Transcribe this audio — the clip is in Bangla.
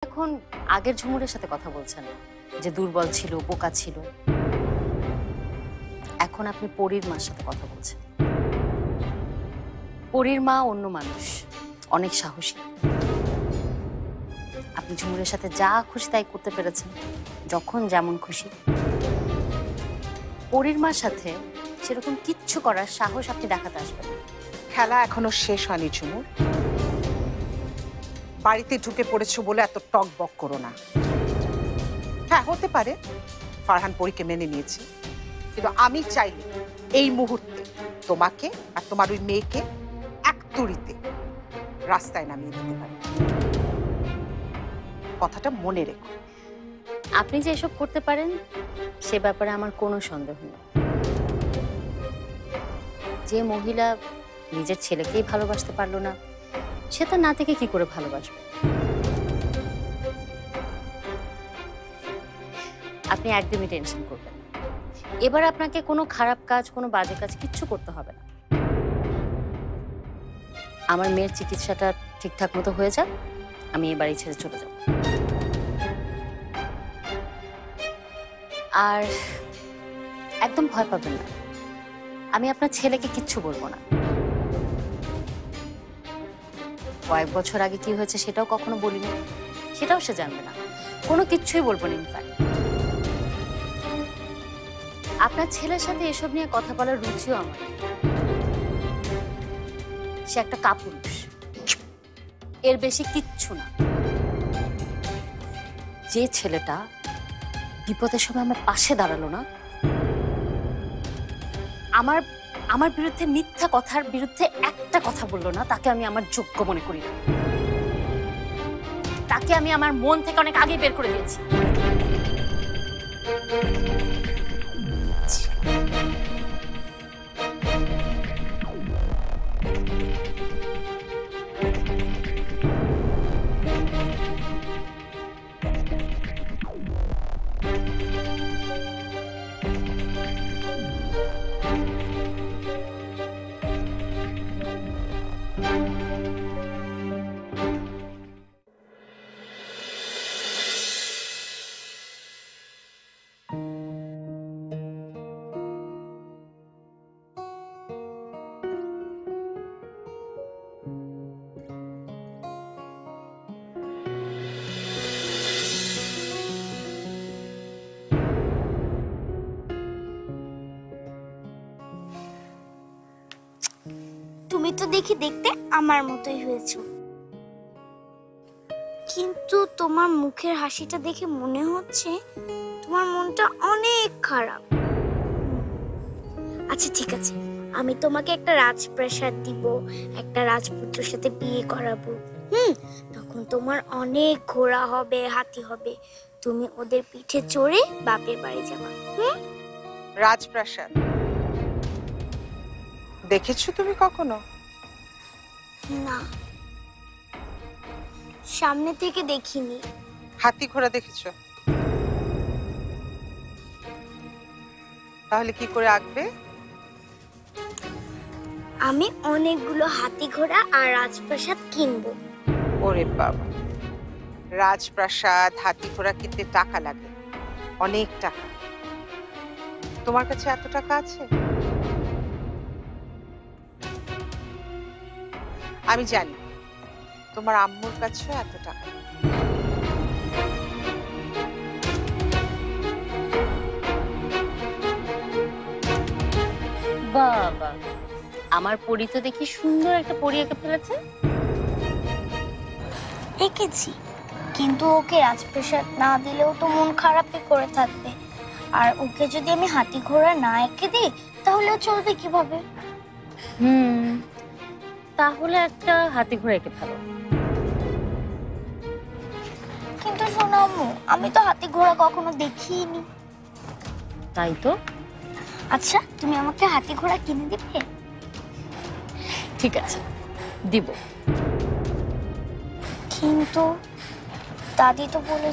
এখন আগের ঝুমুরের সাথে কথা বলছেন যে দুর্বল ছিল, বোকা ছিল। এখন আপনি পরীর মার সাথে কথা বলছেন। পরীর মা অন্য মানুষ, অনেক সাহসী। আপনি ঝুমুরের সাথে যা খুশি তাই করতে পেরেছেন, যখন যেমন খুশি। পরীর মার সাথে সেরকম কিচ্ছু করার সাহস আপনি দেখাতে আসবেন না। খেলা এখনো শেষ হয়নি ঝুমুর। বাড়িতে ঢুকে পড়েছো বলে এত টক বক করো না। হ্যাঁ, হতে পারে ফারহান পরীকে মেনে নিয়েছি, কিন্তু আমি চাইলে এই মুহূর্তে তোমাকে আর তোমার ওই মেয়েকে এক তুড়িতে রাস্তায় নামিয়ে দিতে পারি। কথাটা মনে রেখো। আপনি যে এসব করতে পারেন সে ব্যাপারে আমার কোনো সন্দেহ নেই। যে মহিলা নিজের ছেলেকেই ভালোবাসতে পারলো না, সে তার নাতিকে কি করে ভালোবাসবে? আপনি একদমই টেনশন করবেন না। এবার আপনাকে কোনো খারাপ কাজ, কোনো বাজে কাজ কিচ্ছু করতে হবে না। আমার মেয়ের চিকিৎসাটা ঠিকঠাক মতো হয়ে যাক, আমি এ বাড়ি ছেড়ে চলে যাব। আর একদম ভয় পাবেন না, আমি আপনার ছেলেকে কিচ্ছু বলবো না। কয়েক বছর আগে কি হয়েছে সেটাও কখনো বলিনি, সেটাও সে জানবে না। কোনো কিচ্ছুই বলবো না। ইনফ্যাক্ট আপনার ছেলের সাথে এসব নিয়ে কথা বলার রুচিও আমার। সে একটা কাপুরুষ, এর বেশি কিচ্ছু না। যে ছেলেটা বিপদের সময় আমার পাশে দাঁড়ালো না, আমার বিরুদ্ধে মিথ্যা কথার বিরুদ্ধে একটা কথা বললো না, তাকে আমি আমার যোগ্য মনে করি না। তাকে আমি আমার মন থেকে অনেক আগে বের করে দিয়েছি। তুমি তো দেখি দেখতে আমার মতোই হয়েছো, কিন্তু তোমার মুখের হাসিটা দেখে মনে হচ্ছে তোমার মনটা অনেক খারাপ। আচ্ছা ঠিক আছে, আমি তোমাকে একটা রাজপ্রাসাদ দিব, একটা রাজপুত্রের সাথে বিয়ে করাবো। তখন তোমার অনেক ঘোড়া হবে, হাতি হবে, তুমি ওদের পিঠে চড়ে বাপের বাড়ি যাবা। রাজপ্রাসাদ দেখেছো তুমি কখনো? না, সামনে থেকে দেখিনি। হাতি ঘোড়া দেখেছো? তাহলে কি করে আঁকবে? আমি অনেকগুলো হাতি ঘোড়া আর রাজপ্রাসাদ কিনবো। ওরে বাবা, রাজপ্রাসাদ হাতি ঘোড়া কিনতে টাকা লাগে, অনেক টাকা। তোমার কাছে এত টাকা আছে? আমি জানি তোমার আম্মুর কাছেও এত টাকা নেই। বাবা, আমার পরী তো দেখি সুন্দর একটা পরী এঁকে ফেলেছে। এঁকেছি, কিন্তু ওকে রাজপ্রাসাদ না দিলেও তো মন খারাপই করে থাকবে। আর ওকে যদি আমি হাতি ঘোড়া না এঁকে দিই তাহলে চলবে কিভাবে? তাহলে একটা হাতি ঘোড়া এঁকে ফেলো। কিন্তু শোনো আম্মু, আমি তো হাতি ঘোড়া কখনো দেখিনি। তাই তো। আচ্ছা, তুমি আমাকে হাতি ঘোড়া কিনে দিবে? ঠিক আছে, দিব। কিন্তু দাদি তো বলে